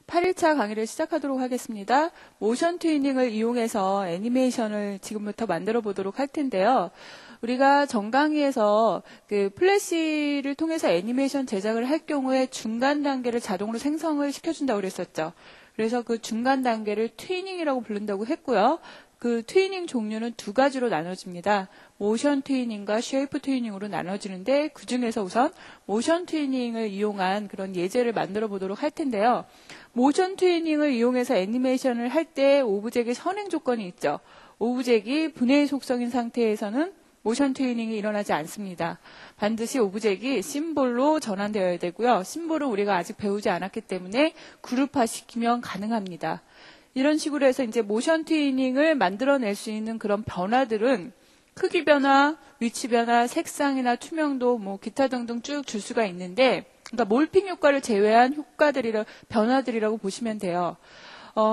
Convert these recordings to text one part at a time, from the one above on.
8일차 강의를 시작하도록 하겠습니다. 모션 튜닝을 이용해서 애니메이션을 지금부터 만들어 보도록 할 텐데요. 우리가 전 강의에서 그 플래시를 통해서 애니메이션 제작을 할 경우에 중간 단계를 자동으로 생성을 시켜준다고 그랬었죠. 그래서 그 중간 단계를 튜닝이라고 부른다고 했고요. 그 튜닝 종류는 두 가지로 나눠집니다. 모션 튜닝과 쉐이프 튜닝으로 나눠지는데 그 중에서 우선 모션 튜닝을 이용한 그런 예제를 만들어 보도록 할 텐데요. 모션 튜닝을 이용해서 애니메이션을 할 때 오브젝의 선행 조건이 있죠. 오브젝이 분해의 속성인 상태에서는 모션 튜닝이 일어나지 않습니다. 반드시 오브젝이 심볼로 전환되어야 되고요. 심볼은 우리가 아직 배우지 않았기 때문에 그룹화시키면 가능합니다. 이런 식으로 해서 이제 모션 튜닝을 만들어낼 수 있는 그런 변화들은 크기 변화, 위치 변화, 색상이나 투명도, 기타 등등 쭉 줄 수가 있는데, 그러니까 몰핑 효과를 제외한 변화들이라고 보시면 돼요.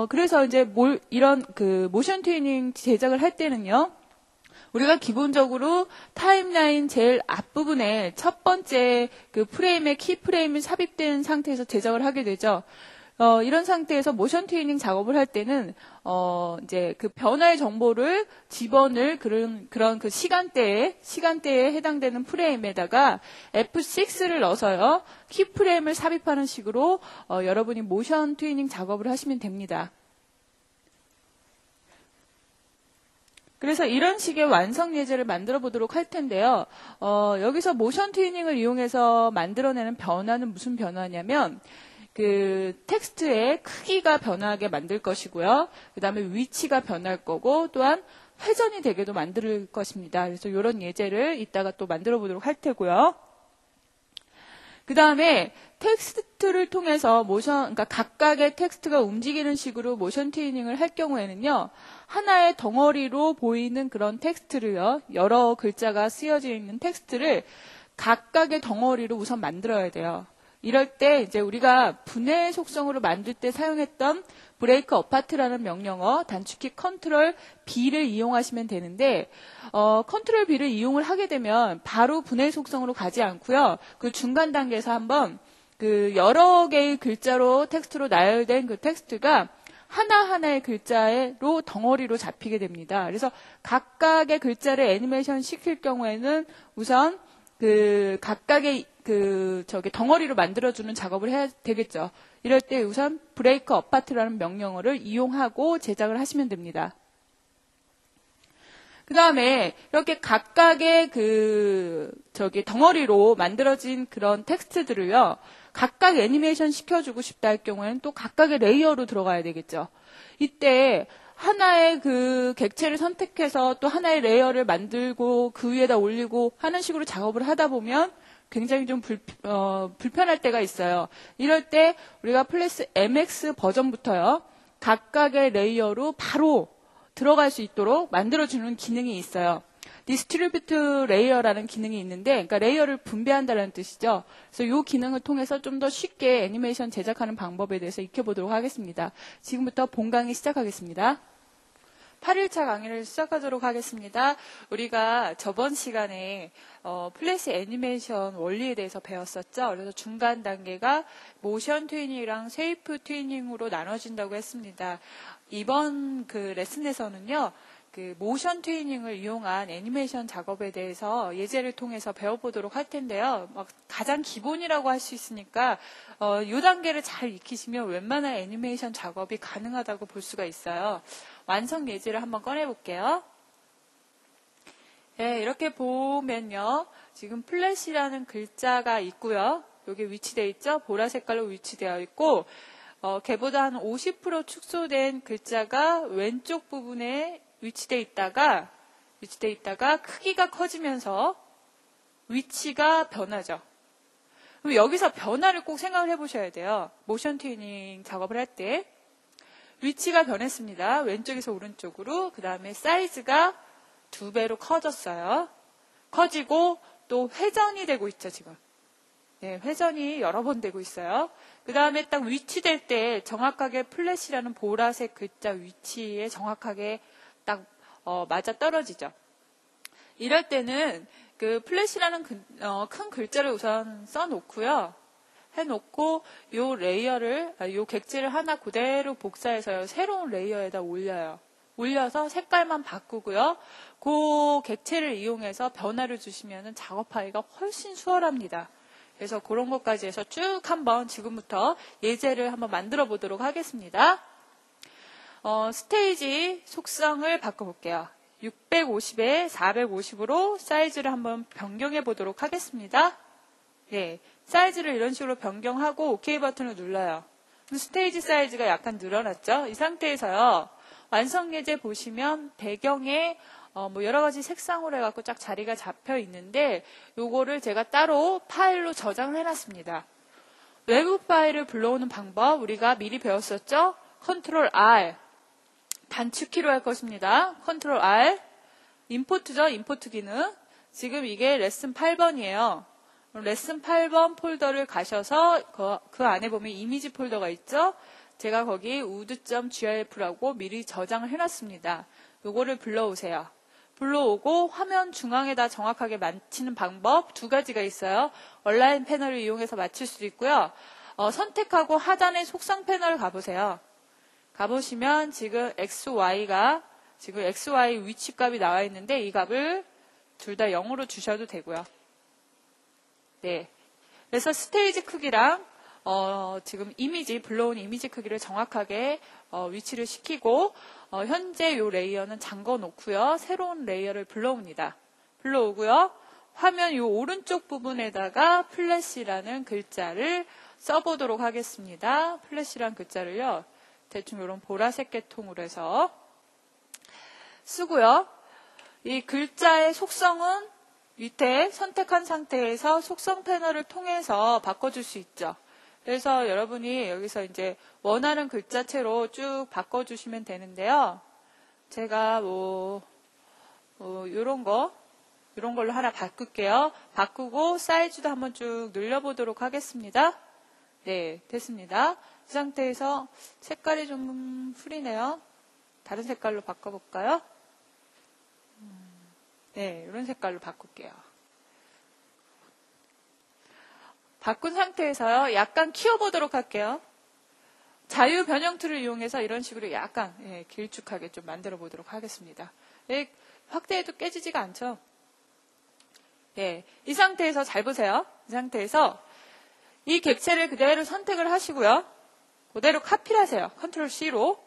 그래서 이제 이런 그 모션 튜닝 제작을 할 때는요, 우리가 기본적으로 타임라인 제일 앞부분에 첫 번째 그 프레임에 키 프레임이 삽입된 상태에서 제작을 하게 되죠. 이런 상태에서 모션 튜닝 작업을 할 때는, 이제 그 변화의 정보를 집어넣을 그런 그 시간대에 해당되는 프레임에다가 F6를 넣어서요, 키 프레임을 삽입하는 식으로, 여러분이 모션 튜닝 작업을 하시면 됩니다. 그래서 이런 식의 완성 예제를 만들어 보도록 할 텐데요. 여기서 모션 튜닝을 이용해서 만들어내는 변화는 무슨 변화냐면, 그 텍스트의 크기가 변화하게 만들 것이고요. 그 다음에 위치가 변할 거고, 또한 회전이 되게도 만들 것입니다. 그래서 이런 예제를 이따가 또 만들어 보도록 할 테고요. 그 다음에 텍스트를 통해서 그러니까 각각의 텍스트가 움직이는 식으로 모션 튜닝을 할 경우에는요, 하나의 덩어리로 보이는 그런 텍스트를요, 여러 글자가 쓰여져 있는 텍스트를 각각의 덩어리로 우선 만들어야 돼요. 이럴 때 이제 우리가 분해 속성으로 만들 때 사용했던 브레이크 어파트라는 명령어, 단축키 컨트롤 B를 이용하시면 되는데, 컨트롤 B를 이용을 하게 되면 바로 분해 속성으로 가지 않고요. 그 중간 단계에서 한번 그 여러 개의 글자로 텍스트로 나열된 그 텍스트가 하나하나의 글자로 덩어리로 잡히게 됩니다. 그래서 각각의 글자를 애니메이션 시킬 경우에는 우선 그 각각의 덩어리로 만들어주는 작업을 해야 되겠죠. 이럴 때 우선 브레이크 어파트라는 명령어를 이용하고 제작을 하시면 됩니다. 그 다음에 이렇게 각각의 덩어리로 만들어진 그런 텍스트들을요, 각각 애니메이션 시켜주고 싶다 할 경우에는 또 각각의 레이어로 들어가야 되겠죠. 이때 하나의 그 객체를 선택해서 또 하나의 레이어를 만들고 그 위에다 올리고 하는 식으로 작업을 하다 보면 굉장히 좀 불편할 때가 있어요. 이럴 때 우리가 플래시 MX 버전부터요, 각각의 레이어로 바로 들어갈 수 있도록 만들어주는 기능이 있어요. 디스트리뷰트 레이어라는 기능이 있는데, 그러니까 레이어를 분배한다는 뜻이죠. 그래서 이 기능을 통해서 좀 더 쉽게 애니메이션 제작하는 방법에 대해서 익혀보도록 하겠습니다. 지금부터 본 강의 시작하겠습니다. 8일차 강의를 시작하도록 하겠습니다. 우리가 저번 시간에 플래시 애니메이션 원리에 대해서 배웠었죠. 그래서 중간 단계가 모션 튜닝이랑 쉐이프 튜닝으로 나눠진다고 했습니다. 이번 그 레슨에서는요, 그 모션 튜닝을 이용한 애니메이션 작업에 대해서 예제를 통해서 배워보도록 할 텐데요. 가장 기본이라고 할 수 있으니까 이 단계를 잘 익히시면 웬만한 애니메이션 작업이 가능하다고 볼 수가 있어요. 완성 예제를 한번 꺼내볼게요. 네, 이렇게 보면요, 지금 플래시라는 글자가 있고요. 여기 위치되어 있죠. 보라 색깔로 위치되어 있고, 걔보다 한 50% 축소된 글자가 왼쪽 부분에 위치되어 있다가 크기가 커지면서 위치가 변하죠. 그럼 여기서 변화를 꼭 생각을 해보셔야 돼요. 모션 튜닝 작업을 할 때 위치가 변했습니다. 왼쪽에서 오른쪽으로. 그 다음에 사이즈가 2배로 커졌어요. 커지고 또 회전이 되고 있죠, 지금. 네, 회전이 여러 번 되고 있어요. 그 다음에 딱 위치될 때 정확하게 플래시라는 보라색 글자 위치에 정확하게 딱 맞아 떨어지죠. 이럴 때는 그 플래시라는 큰 글자를 우선 써놓고요. 해놓고 요 레이어를, 요 객지를 하나 그대로 복사해서 새로운 레이어에다 올려요. 올려서 색깔만 바꾸고요. 그 객체를 이용해서 변화를 주시면 작업하기가 훨씬 수월합니다. 그래서 그런 것까지 해서 쭉 한번 지금부터 예제를 한번 만들어 보도록 하겠습니다. 스테이지 속성을 바꿔볼게요. 650에 450으로 사이즈를 한번 변경해 보도록 하겠습니다. 네, 사이즈를 이런 식으로 변경하고 OK 버튼을 눌러요. 스테이지 사이즈가 약간 늘어났죠? 이 상태에서요. 완성 예제 보시면 배경에 뭐 여러 가지 색상으로 해갖고 쫙 자리가 잡혀 있는데 요거를 제가 따로 파일로 저장을 해놨습니다. 외부 파일을 불러오는 방법 우리가 미리 배웠었죠? 컨트롤 R 단축키로 할 것입니다. 컨트롤 R 임포트죠? 임포트 기능. 지금 이게 레슨 8번이에요. 레슨 8번 폴더를 가셔서 그 안에 보면 이미지 폴더가 있죠? 제가 거기 wood.gif라고 미리 저장을 해놨습니다. 요거를 불러오세요. 불러오고 화면 중앙에다 정확하게 맞추는 방법 두 가지가 있어요. 온라인 패널을 이용해서 맞출 수도 있고요. 선택하고 하단의 속성 패널 가보세요. 가보시면 지금 XY가 지금 XY 위치 값이 나와 있는데 이 값을 둘 다 0으로 주셔도 되고요. 네. 그래서 스테이지 크기랑 지금 이미지, 불러온 이미지 크기를 정확하게 위치를 시키고 현재 이 레이어는 잠궈 놓고요. 새로운 레이어를 불러옵니다. 불러오고요. 화면 이 오른쪽 부분에다가 플래시라는 글자를 써보도록 하겠습니다. 플래시라는 글자를요. 대충 이런 보라색 계통으로 해서 쓰고요. 이 글자의 속성은 밑에 선택한 상태에서 속성 패널을 통해서 바꿔줄 수 있죠. 그래서 여러분이 여기서 이제 원하는 글자체로 쭉 바꿔주시면 되는데요. 제가 요런 걸로 하나 바꿀게요. 바꾸고 사이즈도 한번 쭉 늘려보도록 하겠습니다. 네, 됐습니다. 이 상태에서 색깔이 좀 흐리네요. 다른 색깔로 바꿔볼까요? 네, 이런 색깔로 바꿀게요. 바꾼 상태에서요. 약간 키워보도록 할게요. 자유 변형 툴을 이용해서 이런 식으로 약간 길쭉하게 좀 만들어 보도록 하겠습니다. 확대해도 깨지지가 않죠? 네, 이 상태에서 잘 보세요. 이 상태에서 이 객체를 그대로 선택을 하시고요. 그대로 카피를 하세요. 컨트롤 C로.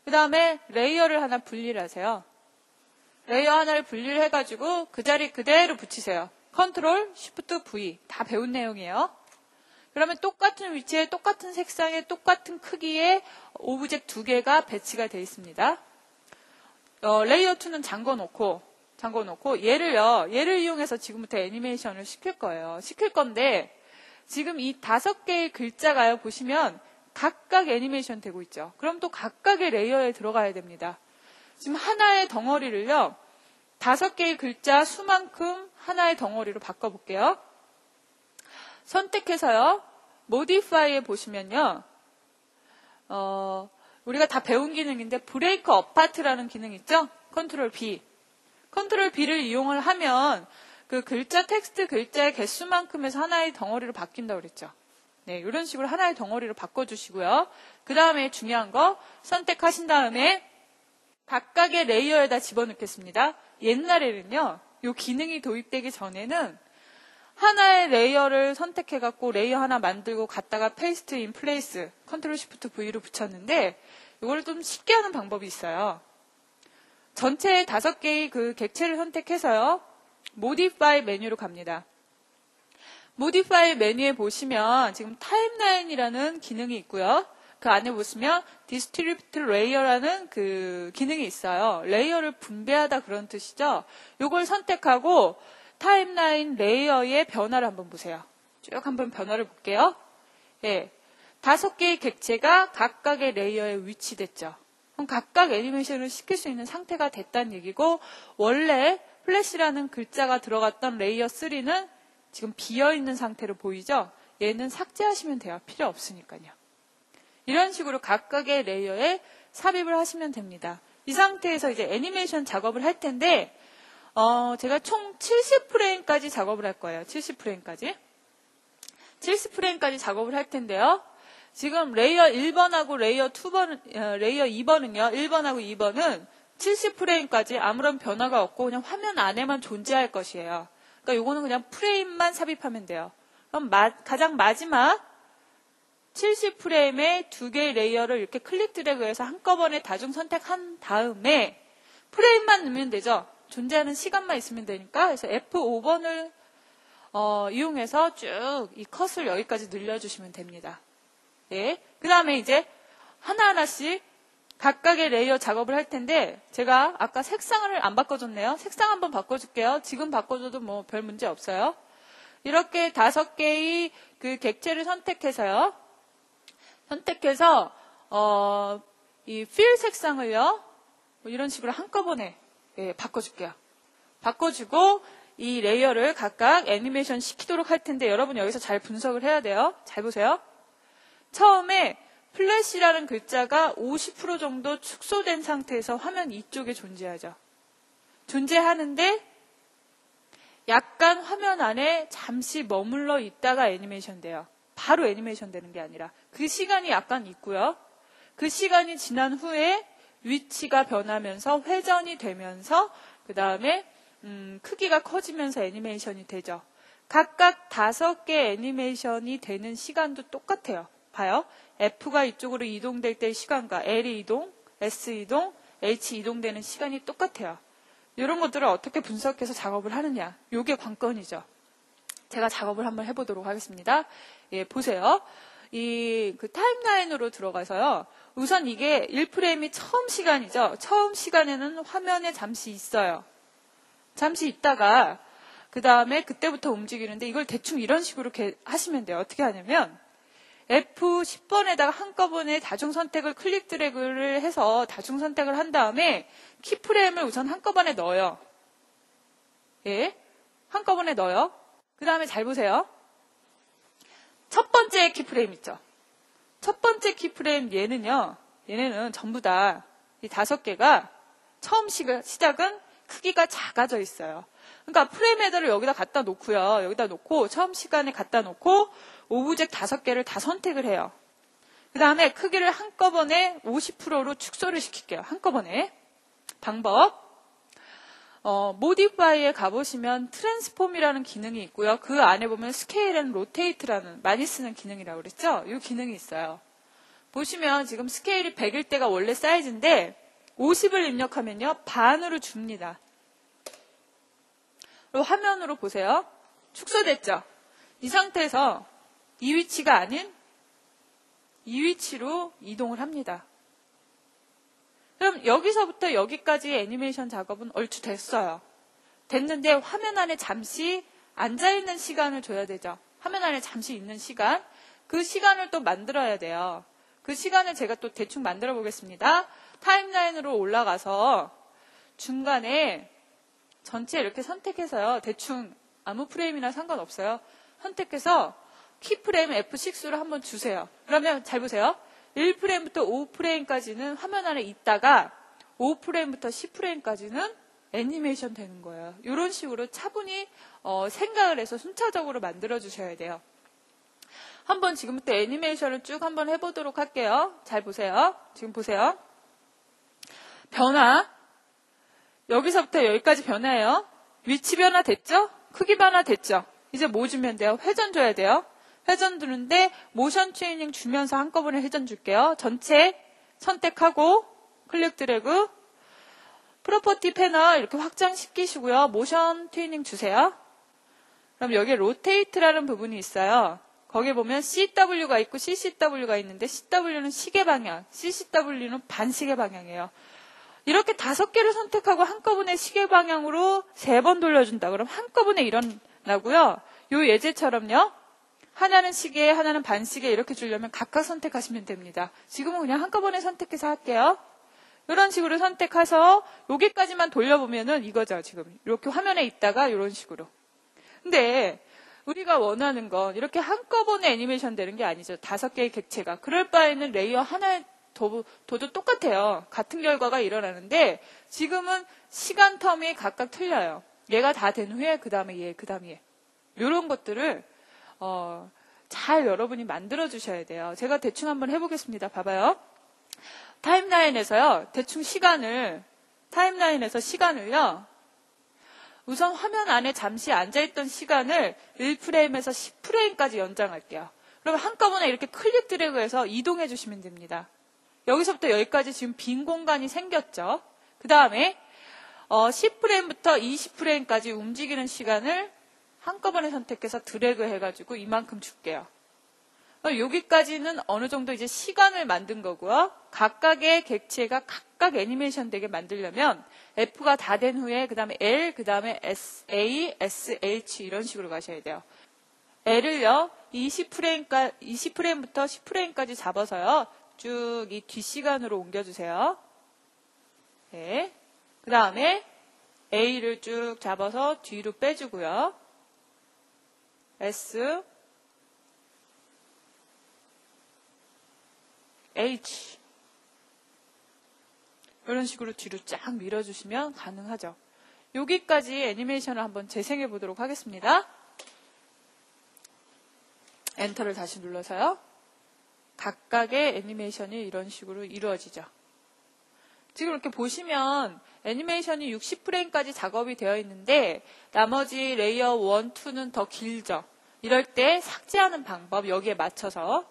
그 다음에 레이어를 하나 분리를 하세요. 레이어 하나를 분리를 해가지고 그 자리 그대로 붙이세요. 컨트롤 Shift V 다 배운 내용이에요. 그러면 똑같은 위치에 똑같은 색상에 똑같은 크기의 오브젝트 두 개가 배치가 되어 있습니다. 레이어 2는 잠궈놓고 얘를 이용해서 지금부터 애니메이션을 시킬 거예요. 시킬 건데 지금 이 5개의 글자가요. 보시면 각각 애니메이션 되고 있죠. 그럼 또 각각의 레이어에 들어가야 됩니다. 지금 하나의 덩어리를요. 5개의 글자 수만큼 하나의 덩어리로 바꿔볼게요. 선택해서요. 모디파이에 보시면요. 우리가 다 배운 기능인데 브레이크 어파트라는 기능 있죠? 컨트롤 B. 컨트롤 B를 이용을 하면 그 글자 텍스트 글자의 개수만큼에서 하나의 덩어리로 바뀐다고 그랬죠. 네, 이런 식으로 하나의 덩어리로 바꿔주시고요. 그 다음에 중요한 거 선택하신 다음에 각각의 레이어에다 집어넣겠습니다. 옛날에는요. 이 기능이 도입되기 전에는 하나의 레이어를 선택해갖고 레이어 하나 만들고 갖다가 페이스트 인 플레이스 컨트롤 시프트 V로 붙였는데 이걸 좀 쉽게 하는 방법이 있어요. 전체 5개의 그 객체를 선택해서요. 모디파이 메뉴로 갑니다. 모디파이 메뉴에 보시면 지금 타임라인이라는 기능이 있고요. 그 안에 보시면 디스트리뷰트 레이어라는 그 기능이 있어요. 레이어를 분배하다 그런 뜻이죠. 이걸 선택하고 타임라인 레이어의 변화를 한번 보세요. 쭉 한번 변화를 볼게요. 예, 5개의 객체가 각각의 레이어에 위치됐죠. 그럼 각각 애니메이션을 시킬 수 있는 상태가 됐다는 얘기고 원래 플래시라는 글자가 들어갔던 레이어 3는 지금 비어있는 상태로 보이죠? 얘는 삭제하시면 돼요. 필요 없으니까요. 이런 식으로 각각의 레이어에 삽입을 하시면 됩니다. 이 상태에서 이제 애니메이션 작업을 할 텐데 제가 총 70프레임까지 작업을 할 거예요. 70프레임까지. 70프레임까지 작업을 할 텐데요. 지금 레이어 1번하고 레이어 2번은요. 1번하고 2번은 70프레임까지 아무런 변화가 없고 그냥 화면 안에만 존재할 것이에요. 그러니까 요거는 그냥 프레임만 삽입하면 돼요. 그럼 가장 마지막 70프레임의 두 개의 레이어를 이렇게 클릭 드래그해서 한꺼번에 다중 선택한 다음에 프레임만 넣으면 되죠. 존재하는 시간만 있으면 되니까. 그래서 F5번을 이용해서 쭉 이 컷을 여기까지 늘려주시면 됩니다. 예. 그 다음에 이제 하나하나씩 각각의 레이어 작업을 할 텐데 제가 아까 색상을 안 바꿔줬네요. 색상 한번 바꿔줄게요. 지금 바꿔줘도 뭐 별 문제 없어요. 이렇게 5개의 그 객체를 선택해서요. 선택해서 이 필 색상을요. 뭐 이런 식으로 한꺼번에 바꿔줄게요. 바꿔주고 이 레이어를 각각 애니메이션 시키도록 할 텐데 여러분 여기서 잘 분석을 해야 돼요. 잘 보세요. 처음에 플래시라는 글자가 50% 정도 축소된 상태에서 화면 이쪽에 존재하죠. 존재하는데 약간 화면 안에 잠시 머물러 있다가 애니메이션 돼요. 바로 애니메이션 되는 게 아니라 그 시간이 약간 있고요. 그 시간이 지난 후에 위치가 변하면서 회전이 되면서 그 다음에 크기가 커지면서 애니메이션이 되죠. 각각 5개 애니메이션이 되는 시간도 똑같아요. 봐요. F가 이쪽으로 이동될 때의 시간과 L이 이동, S 이동, H 이동되는 시간이 똑같아요. 이런 것들을 어떻게 분석해서 작업을 하느냐. 이게 관건이죠. 제가 작업을 한번 해보도록 하겠습니다. 예, 보세요. 그 타임라인으로 들어가서요. 우선 이게 1프레임이 처음 시간이죠. 처음 시간에는 화면에 잠시 있어요. 잠시 있다가 그 다음에 그때부터 움직이는데 이걸 대충 이런 식으로 하시면 돼요. 어떻게 하냐면 F10번에다가 한꺼번에 다중 선택을 클릭 드래그를 해서 다중 선택을 한 다음에 키프레임을 우선 한꺼번에 넣어요. 예, 한꺼번에 넣어요. 그 다음에 잘 보세요. 첫 번째 키프레임 있죠. 첫 번째 키프레임 얘네는 전부 다 이 5개가 처음 시작은 크기가 작아져 있어요. 그러니까 프레임 헤더를 여기다 갖다 놓고요. 여기다 놓고 처음 시간에 갖다 놓고 오브젝트 5개를 다 선택을 해요. 그 다음에 크기를 한꺼번에 50%로 축소를 시킬게요. 한꺼번에. 방법. 모디파이에 가보시면 트랜스폼이라는 기능이 있고요. 그 안에 보면 스케일 앤 로테이트라는 많이 쓰는 기능이라고 그랬죠? 이 기능이 있어요. 보시면 지금 스케일이 100일 때가 원래 사이즈인데 50을 입력하면요. 반으로 줍니다. 그리고 화면으로 보세요. 축소됐죠? 이 상태에서 이 위치가 아닌 이 위치로 이동을 합니다. 그럼 여기서부터 여기까지 애니메이션 작업은 얼추 됐어요. 됐는데 화면 안에 잠시 앉아있는 시간을 줘야 되죠. 화면 안에 잠시 있는 시간. 그 시간을 또 만들어야 돼요. 그 시간을 제가 또 대충 만들어 보겠습니다. 타임라인으로 올라가서 중간에 전체 이렇게 선택해서요. 대충 아무 프레임이나 상관없어요. 선택해서 키프레임 F6로 한번 주세요. 그러면 잘 보세요. 1프레임부터 5프레임까지는 화면 안에 있다가 5프레임부터 10프레임까지는 애니메이션 되는 거예요. 이런 식으로 차분히 생각을 해서 순차적으로 만들어 주셔야 돼요. 한번 지금부터 애니메이션을 쭉 한번 해보도록 할게요. 잘 보세요. 지금 보세요. 변화. 여기서부터 여기까지 변화예요. 위치 변화 됐죠? 크기 변화 됐죠? 이제 뭐 주면 돼요? 회전 줘야 돼요. 회전 두는데 모션 트레이닝 주면서 한꺼번에 회전 줄게요. 전체 선택하고 클릭 드래그 프로퍼티 패널 이렇게 확장시키시고요. 모션 트레이닝 주세요. 그럼 여기에 로테이트라는 부분이 있어요. 거기에 보면 CW가 있고 CCW가 있는데 CW는 시계 방향, CCW는 반시계 방향이에요. 이렇게 5개를 선택하고 한꺼번에 시계 방향으로 3번 돌려준다. 그럼 한꺼번에 일어나고요. 요 예제처럼요. 하나는 시계, 하나는 반시계 이렇게 주려면 각각 선택하시면 됩니다. 지금은 그냥 한꺼번에 선택해서 할게요. 이런 식으로 선택해서 여기까지만 돌려보면은 이거죠. 지금 이렇게 화면에 있다가 이런 식으로. 근데 우리가 원하는 건 이렇게 한꺼번에 애니메이션 되는 게 아니죠. 5개의 객체가. 그럴 바에는 레이어 하나에 둬도 똑같아요. 같은 결과가 일어나는데 지금은 시간 텀이 각각 틀려요. 얘가 다 된 후에 그 다음에 얘, 그 다음에 얘. 이런 것들을 잘 여러분이 만들어 주셔야 돼요. 제가 대충 한번 해보겠습니다. 봐봐요. 타임라인에서요, 대충 타임라인에서 시간을요, 우선 화면 안에 잠시 앉아있던 시간을 1프레임에서 10프레임까지 연장할게요. 그럼 한꺼번에 이렇게 클릭 드래그해서 이동해 주시면 됩니다. 여기서부터 여기까지 지금 빈 공간이 생겼죠. 그 다음에 10프레임부터 20프레임까지 움직이는 시간을 한꺼번에 선택해서 드래그 해가지고 이만큼 줄게요. 여기까지는 어느 정도 이제 시간을 만든 거고요. 각각의 객체가 각각 애니메이션 되게 만들려면 F가 다 된 후에 그 다음에 L, 그 다음에 A, S, H 이런 식으로 가셔야 돼요. L을요 20프레임부터 10프레임까지 잡아서요 쭉 이 뒷시간으로 옮겨주세요. 네. 그 다음에 A를 쭉 잡아서 뒤로 빼주고요. S, H 이런 식으로 뒤로 쫙 밀어주시면 가능하죠. 여기까지 애니메이션을 한번 재생해 보도록 하겠습니다. 엔터를 다시 눌러서요. 각각의 애니메이션이 이런 식으로 이루어지죠. 지금 이렇게 보시면 애니메이션이 60프레임까지 작업이 되어 있는데 나머지 레이어 1, 2는 더 길죠. 이럴 때 삭제하는 방법 여기에 맞춰서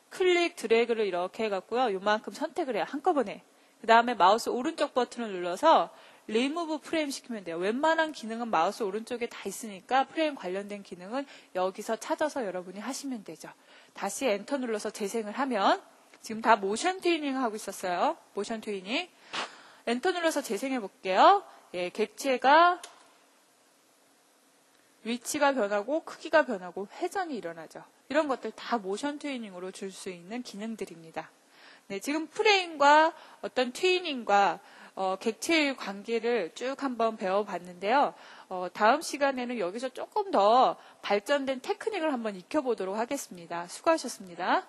클릭 드래그를 이렇게 해갖고요. 요만큼 선택을 해요. 한꺼번에. 그 다음에 마우스 오른쪽 버튼을 눌러서 리무브 프레임 시키면 돼요. 웬만한 기능은 마우스 오른쪽에 다 있으니까 프레임 관련된 기능은 여기서 찾아서 여러분이 하시면 되죠. 다시 엔터 눌러서 재생을 하면 지금 다 모션 튜닝 하고 있었어요. 모션 튜닝. 엔터 눌러서 재생해 볼게요. 예, 객체가 위치가 변하고 크기가 변하고 회전이 일어나죠. 이런 것들 다 모션 튜닝으로 줄 수 있는 기능들입니다. 네, 지금 프레임과 어떤 튜닝과 객체의 관계를 쭉 한번 배워봤는데요. 다음 시간에는 여기서 조금 더 발전된 테크닉을 한번 익혀보도록 하겠습니다. 수고하셨습니다.